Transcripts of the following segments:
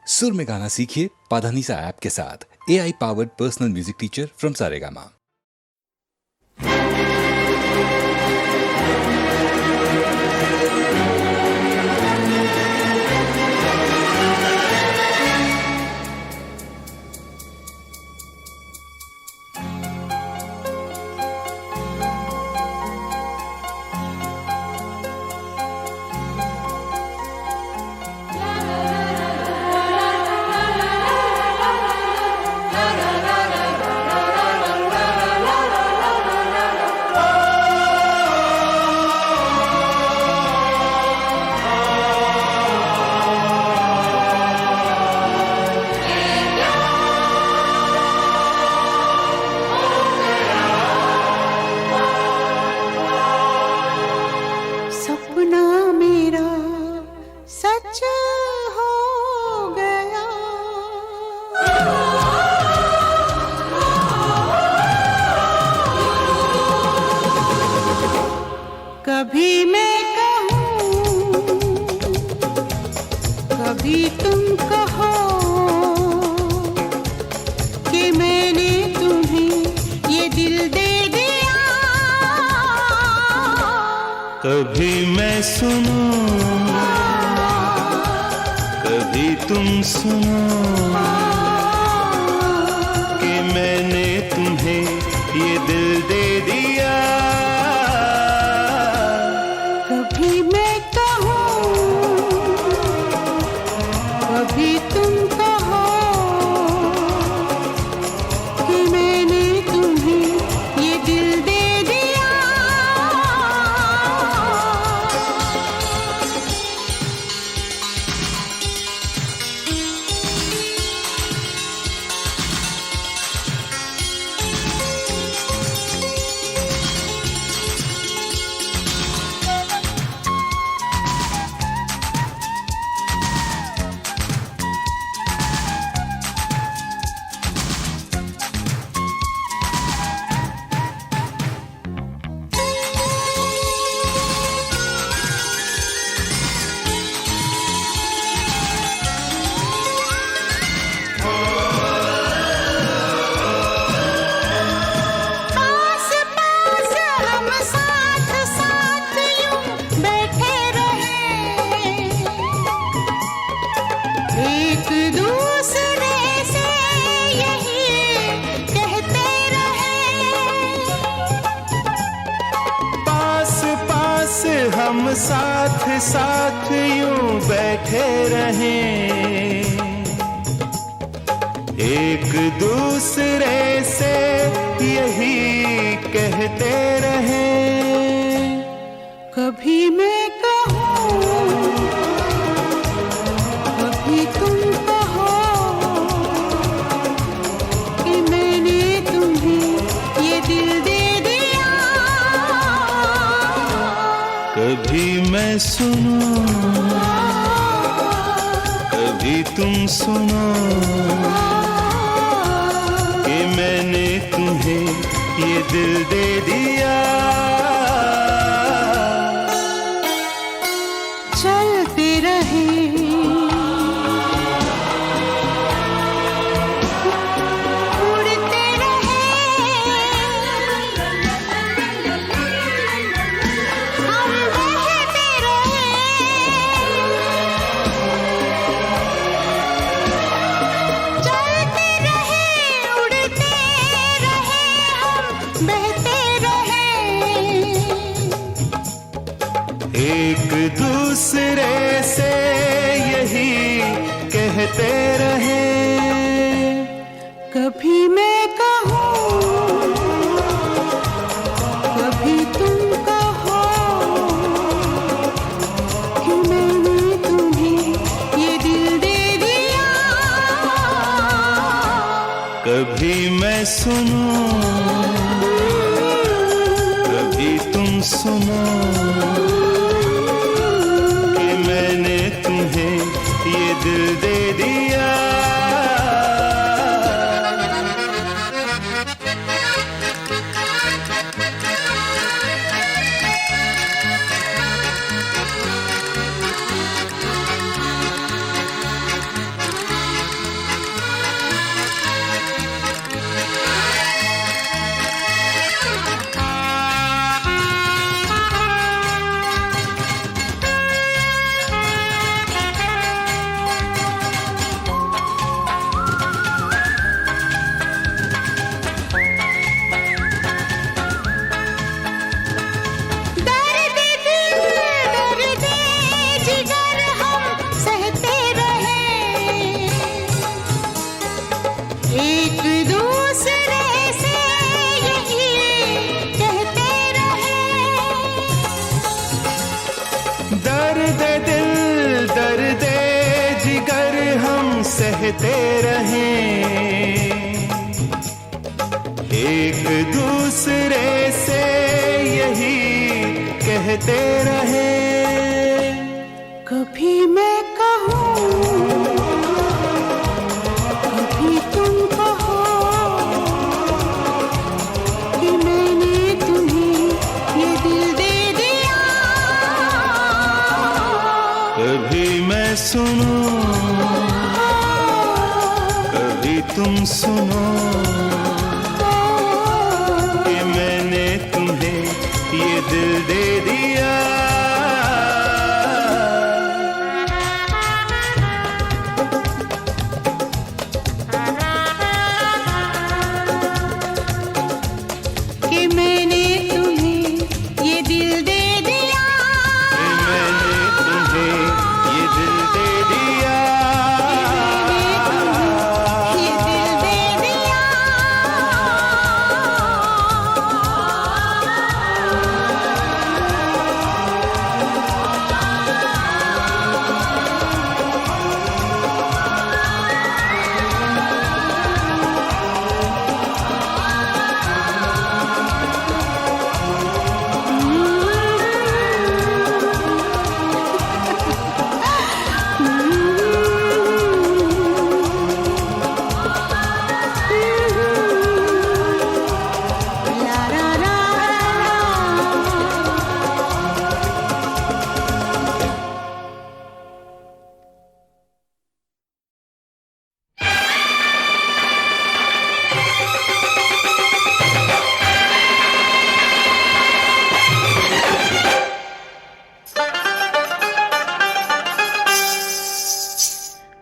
सुर में गाना सीखिए पाधानीसा ऐप के साथ। AI powered personal music teacher from Saregama. कभी मैं कहूँ, कभी तुम कहो कि मैंने तुम्हें ये दिल दे दिया। कभी मैं सुनूं, कभी तुम सुनो कि मैंने तुम्हें ये दिल दे दिया। कभी मैं कहूँ, कभी तुम कहो कि मैंने तुम्हें ये दिल दे दिया। हम साथ साथ यूं बैठे रहें, एक दूसरे से यही कहते रहें। कभी मैं कहूँ, कभी तुम कहो कि मैंने तुम्हें ये दिल दे दिया। कभी मैं सुनूं, कभी तुम सुनो कि मैंने तुम्हें ये दिल दे दिया। चलते रहे एक दूसरे से यही कहते रहे। कभी मैं कहूँ, कभी तुम कहो कि मैंने तुम्हें ये दिल दे दिया। कभी मैं सुनूं, कभी तुम सुनो मैंने तुम्हें ये दिल दे दिया। सहते रहें, एक दूसरे से यही कहते रहें। कभी मैं कहूँ, कभी तुम कहो कि मैंने तुम्हें ये दिल दे दिया। कभी मैं सुनूं, कभी तुम सुनो कि मैंने तुम्हें ये दिल दे दिया। कि मैंने तुम्हें ये दिल दे दिया। कि मैंने तुम्हें ये दिल दे दिया। ये दिल दे दिया। ला ला ला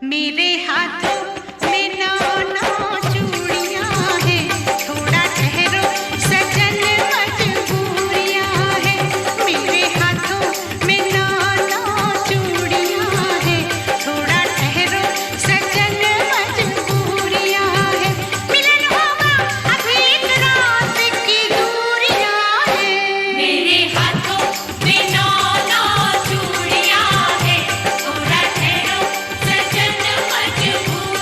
मेरे हाथों में नौ नौ चूड़ियां हैं, थोड़ा ठहरो सजन मजबूरियां हैं। मेरे हाथों में नौ नौ चूड़ियां हैं, थोड़ा ठहरो सजन मजबूरियां हैं। मिलन होगा अभी एक रात की दूरियां हैं। मेरे हाथों में नौ नौ चूड़ियां हैं, थोड़ा ठहरो सजन मजबूरियां हैं।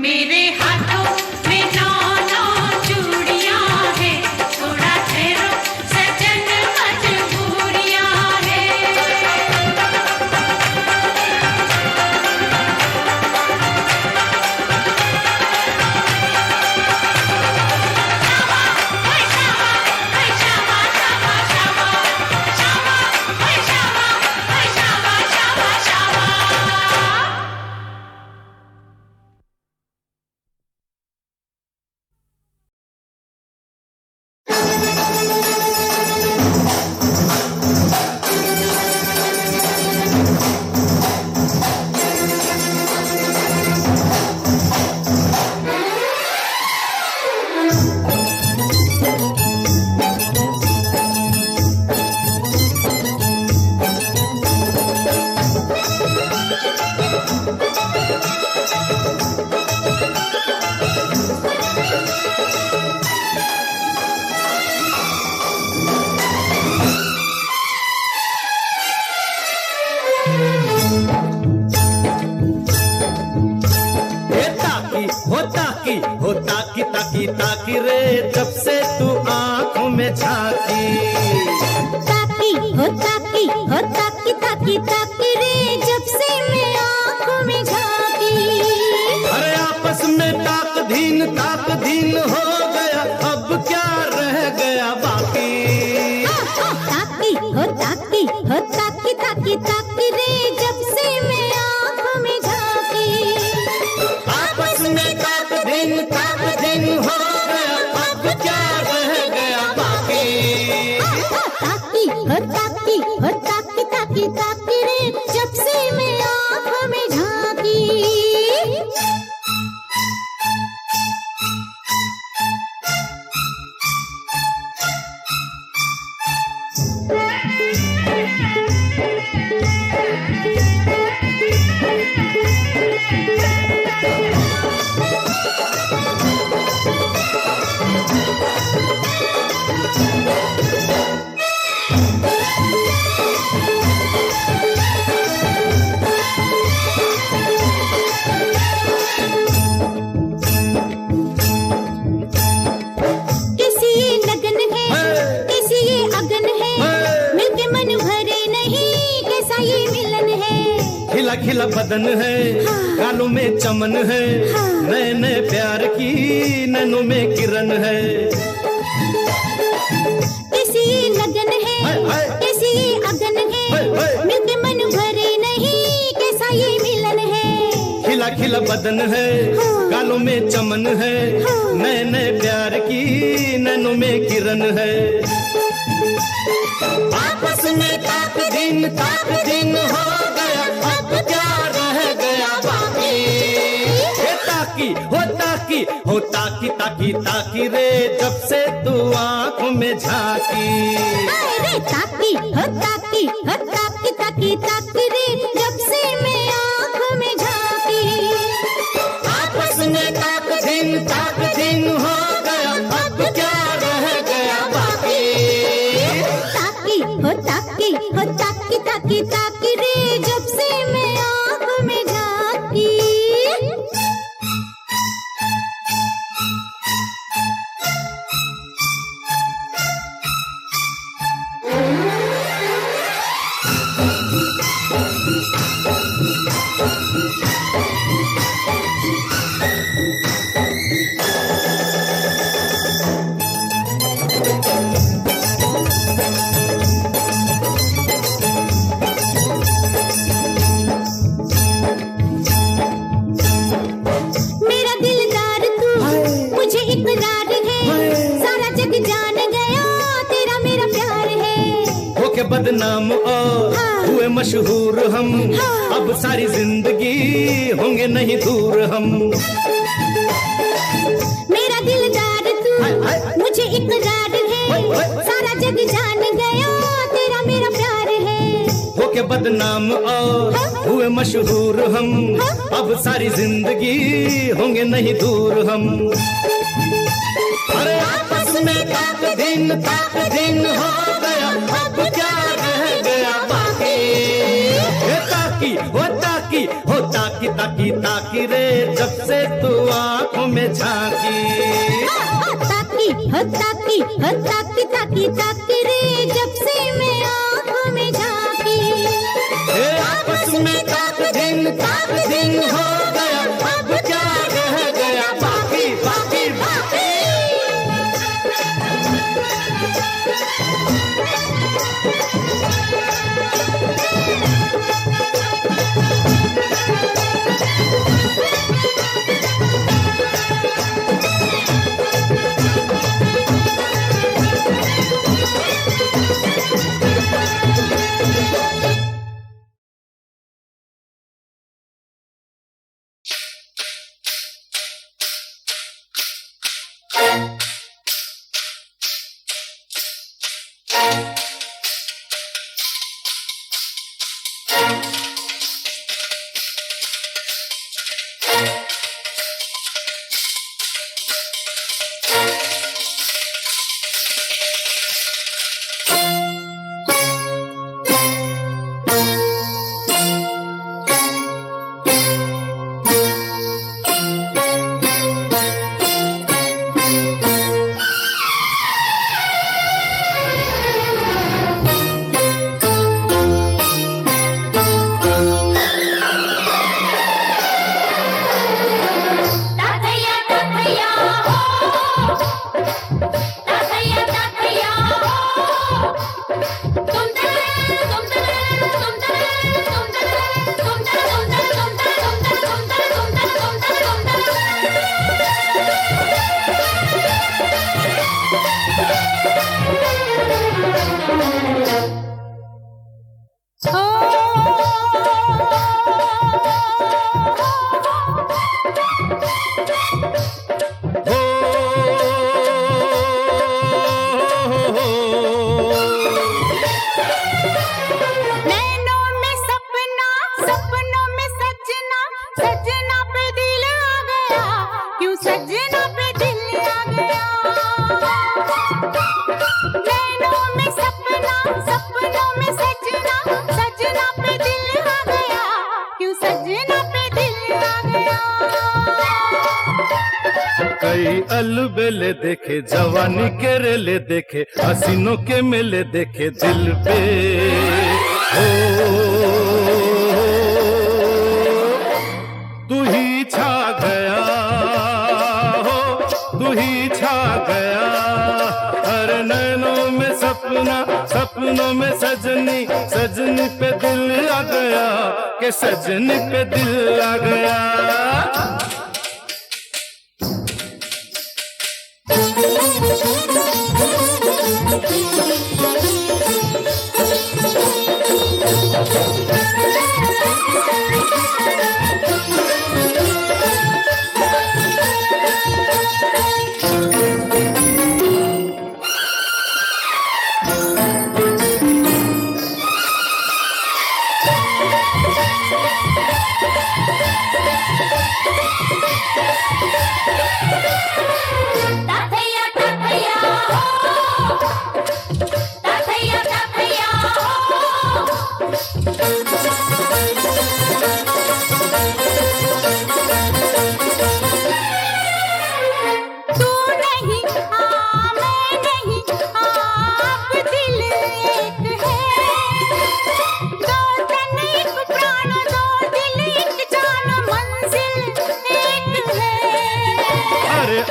मेरे हाथों में नौ नौ चूड़ियां हैं, थोड़ा ठहरो सजन मजबूरियां हैं। ताकी रे जब से तू आंखों में झांकी, ताकी ताकी रे जब से मैं आंखों में झांकी। अरे आपस में ताक धीन हो गया, अब क्या रह गया बाकी। ताकी रे जब से मैं आंखों में झांकी। आपस में ताक धीन हो गया, अब क्या रह गया बाकी। ताकी रे जब से मैं आंखों में झांकी। खिला बदन है, गालों में चमन है, नए नए प्यार की नैनों में किरण है। कैसी लगन है, कैसी अगन है, मिलके मन भरे नहीं, कैसा ये मिलन है। खिला खिला बदन है, गालों में चमन है, नए नए प्यार की नैनों में किरण है। आपस में ताक दिन हो गया, अब क्या रह गया बाकी। ताकी रे जब से तू आंखों में झांकी। अरे ताकी रे जब से मैं आंखों में झांकी। आपस में ताक दिन हो गया, अब क्या रह गया बाकी। ताकी रे जब से मैं आंखों में झांकी। बदनाम और हुए मशहूर हम, अब सारी जिंदगी होंगे नहीं दूर हम। मेरा दिलदार तू मुझे इकरार है, सारा जग जान गया तेरा मेरा प्यार है। होके बदनाम और हुए मशहूर हम, अब सारी जिंदगी होंगे नहीं दूर हम। अरे आपस में ताक दिन हो गया, अब क्या रह गया बाकी। ताकी ताकी ताकी ताकी रे जब से तू आंखों में झांकी। ताकी ताकी ताकी ताकी ताकी रे जब से मैं आँखों में झांकी। आपस में ताक दिन हो गया, अब क्या रह गया बाकी बाकी बाकी। कई अलबेले देखे, जवानी के रेले देखे, हसीनों के मेले देखे दिल पे। तू ही छा गया हो, तू ही छा गया। हर नैनों में सपना, सपनों में सजनी, सजनी पे दिल आ गया कि सजनी पे दिल आ गया।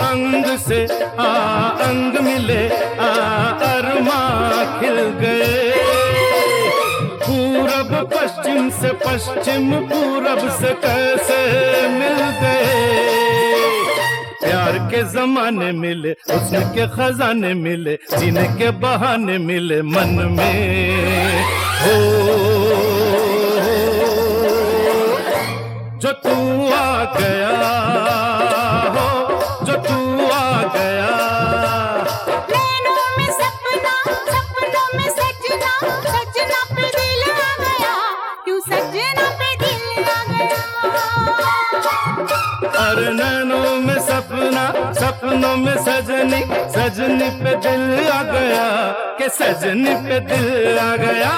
अंग से अंग मिले, अरमा खिल गए। पूरब पश्चिम से पश्चिम पूरब से कैसे मिल गए। प्यार के जमाने मिले, हुस्न के खजाने मिले, जीने के बहाने मिले मन में। हो जो तू आ गया, जो तू आ गया। नैनों में सपना, सपनों में सजना, सजना पे दिल आ गया, क्यों सजना पे दिल आ गया। अरे नैनों में सपना, सपनों में सजनी, सजनी पे दिल आ गया कि सजनी पे दिल आ गया।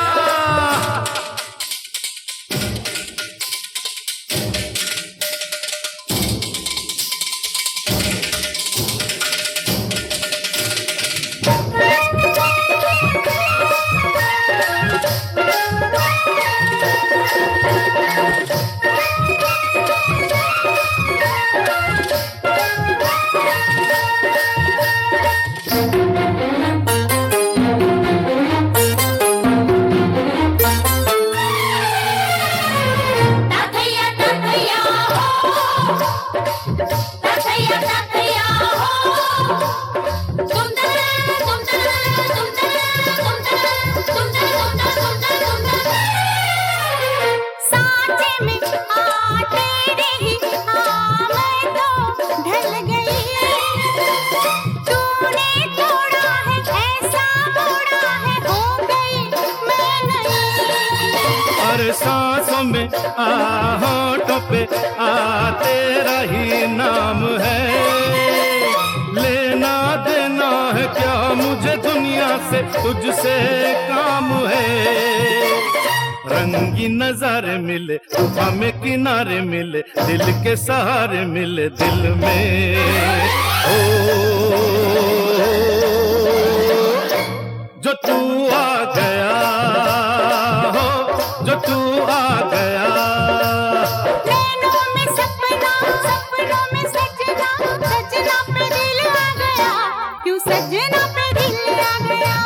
सखिया सखिया हो तुम सांचे में तेरे ही मैं तो ढल गई तूने तोड़ा है ऐसा मोड़ा है हो गई मैं नहीं और सांसों में होठों पे तेरा ही नाम है लेना देना है क्या मुझे दुनिया से तुझसे काम है रंगी नजारे मिले हमें किनारे मिले दिल के सहारे मिले दिल में ओ जो तू आ गया हो जो तू आ गया नैनों में सपना सपनों में सजना सजना पे दिल आ गया क्यों सजना पे दिल आ गया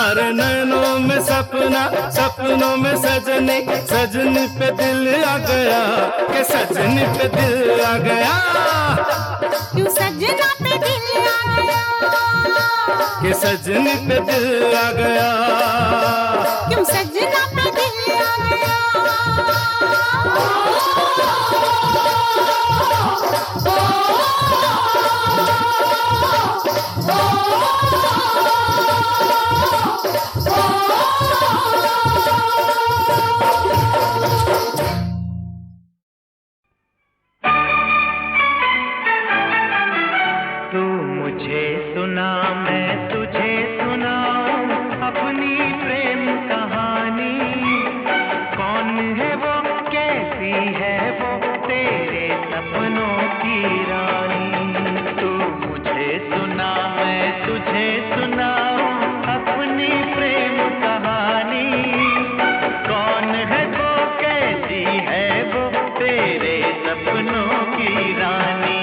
अरे नैनों में सपना सपनों में सजनी सजनी पे दिल आ गया के सजनी पे दिल आ गया क्यों सजना पे दिल आ गया के सजनी पे दिल आ गया क्यों सजना पे दिल आ गया तू मुझे सुना मैं तुझे सुनाऊं अपनी प्रेम कहानी कौन है वो कैसी है वो तेरे सपनों की रानी तू मुझे सुना मैं तुझे सुनाऊं अपनी प्रेम कहानी कौन है वो कैसी है वो तेरे सपनों की रानी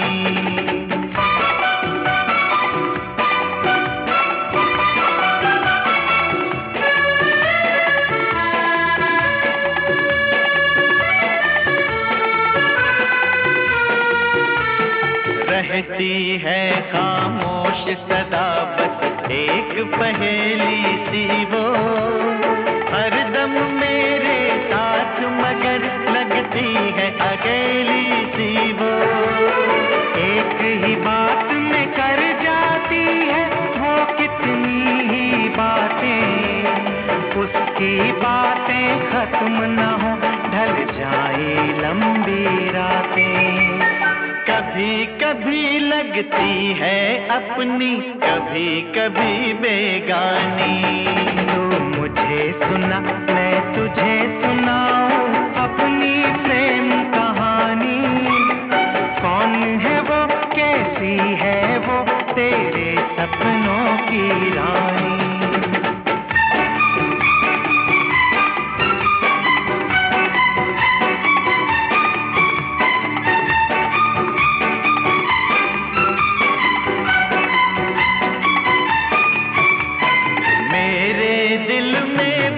रहती है खामोश सदा बस एक पहेली सी वो हरदम मेरे साथ मगर लगती है अकेली सी वो एक ही बात में कर जाती है वो कितनी ही बातें उसकी बातें खत्म न हो ढल जाए लंबी रातें कभी कभी लगती है अपनी कभी कभी बेगानी तू मुझे सुना मैं तुझे सुनाऊं अपनी प्रेम कहानी कौन है वो कैसी है वो तेरे सपनों की रानी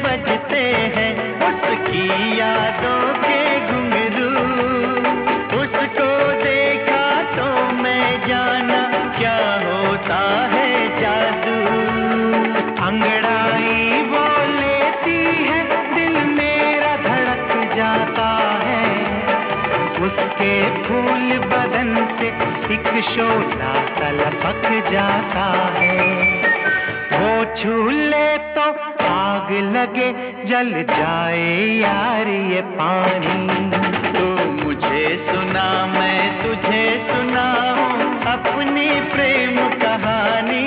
बजते हैं उसकी यादों के घुंघरू उसको देखा तो मैं जाना क्या होता है जादू अंगड़ाई वो लेती है दिल मेरा धड़क जाता है उसके फूल बदन से एक शोला सा लपक जाता है वो छू ले तो आग लगे जल जाए यार ये पानी तू मुझे सुना मैं तुझे सुनाऊं अपनी प्रेम कहानी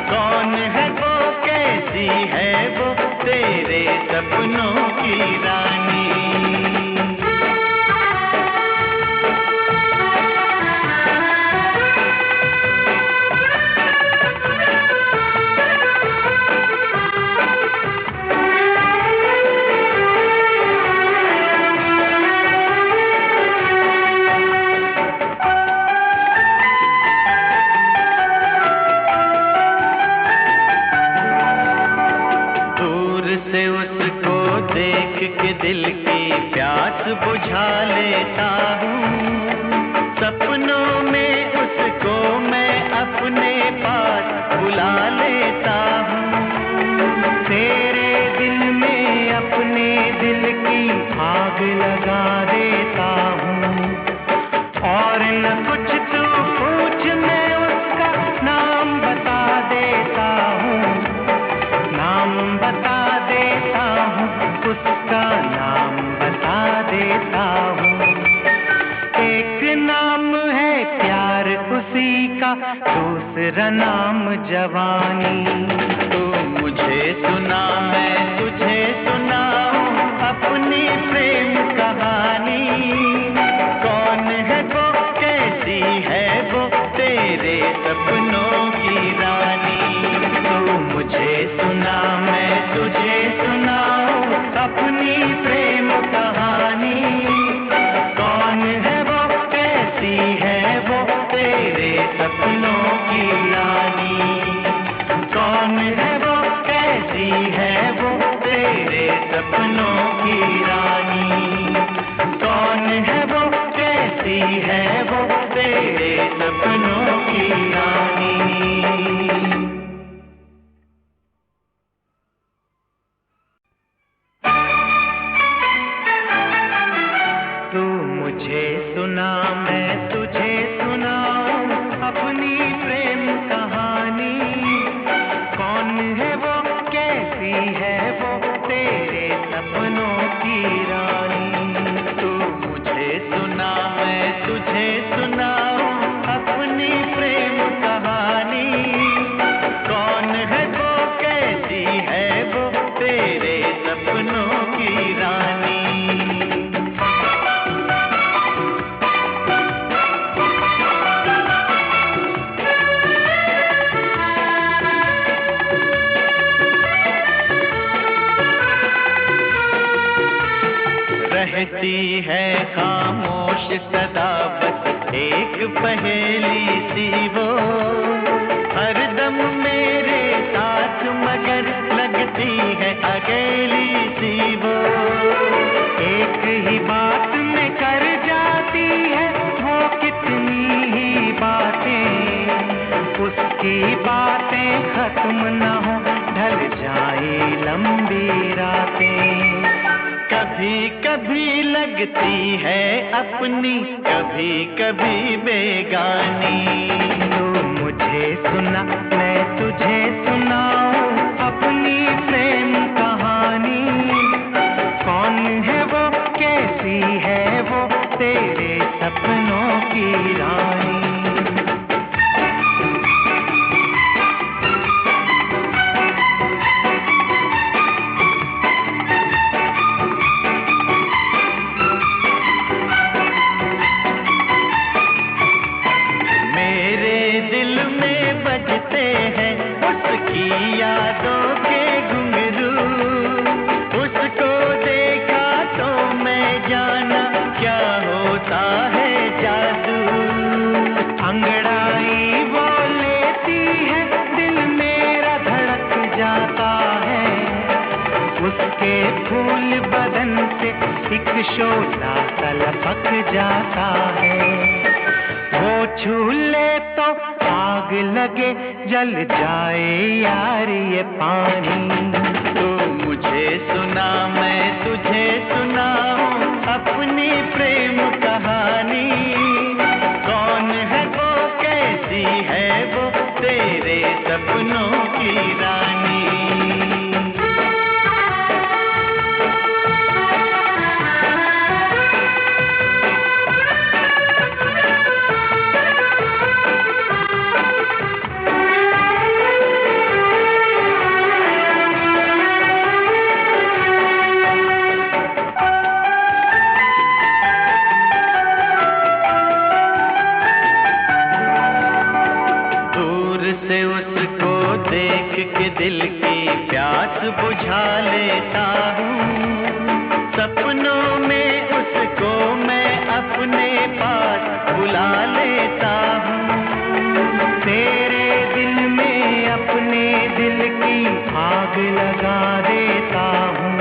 कौन है वो कैसी है वो तेरे सपनों की रानी नाम है प्यार उसी का, दूसरा नाम जवानी। तू मुझे सुना मैं तुझे सुनाऊं अपनी प्रेम कहानी। कौन है वो, कैसी है वो, तेरे सपनों की रानी। तू मुझे सुना मैं तुझे सुनाऊं अपनी प्रेम कहानी। कौन है वो, कैसी है वो, तेरे सपनों की रानी। कौन है वो, कैसी है वो, तेरे सपनों की रानी। कौन है वो, कैसी है वो, तेरे सपनों की रानी। तू मुझे सुना मैं तुझे सुनाऊं अपनी प्रेम कहानी। कौन है वो, कैसी है वो, तेरे सपनों की रानी। तू मुझे सुना मैं तुझे सुनाऊं अपनी प्रेम कहानी। कौन है वो, कैसी है वो, तेरे सपनों की रानी। रहती है खामोश सदा बस एक पहेली सी वो, हरदम मेरे साथ मगर लगती है अकेली सी वो। एक ही बात में कर जाती है वो कितनी ही बातें, उसकी बातें खत्म न हो ढल जाए लंबी रातें। कभी कभी लगती है अपनी, कभी कभी बेगानी। तू मुझे सुना मैं तुझे सुनाऊं अपनी प्रेम कहानी। कौन है वो, कैसी है वो, तेरे सपनों की रानी। यादों के घुंघरू, उसको देखा तो मैं जाना क्या होता है जादू। अंगड़ाई वो लेती है दिल मेरा धड़क जाता है, उसके फूल बदन से एक शोला सा लपक जाता है। वो छू ले तो आग लगे जल जाए यार ये पानी। तू मुझे सुना मैं तुझे सुनाऊं अपनी प्रेम कहानी। कौन है वो, कैसी है वो, तेरे सपनों की रानी। से उसको देख के दिल की प्यास बुझा लेता हूँ। सपनों में उसको मैं अपने पास बुला लेता हूँ। तेरे दिल में अपने दिल की आग लगा देता हूँ।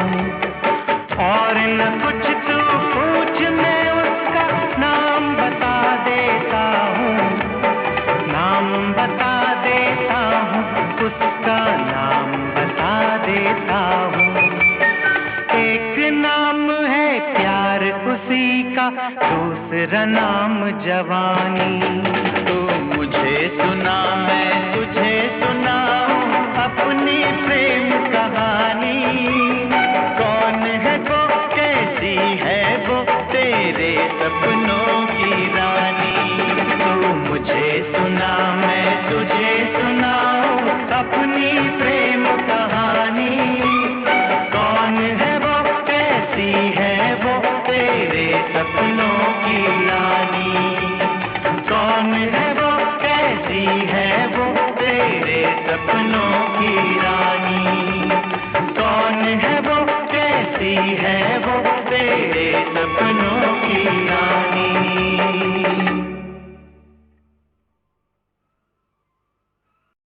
और न कुछ तू पूछ मैं उसका नाम बता देता हूँ। नाम बता देता हूँ, उसका नाम बता देता हूँ। एक नाम है प्यार उसी का, दूसरा नाम जवानी। तू मुझे सुना मैं तुझे सुनाऊं अपनी प्रेम कहानी। कौन है वो, कैसी है वो, तेरे सपनों की रानी। रानी। कौन है वो, कैसी है वो, तेरे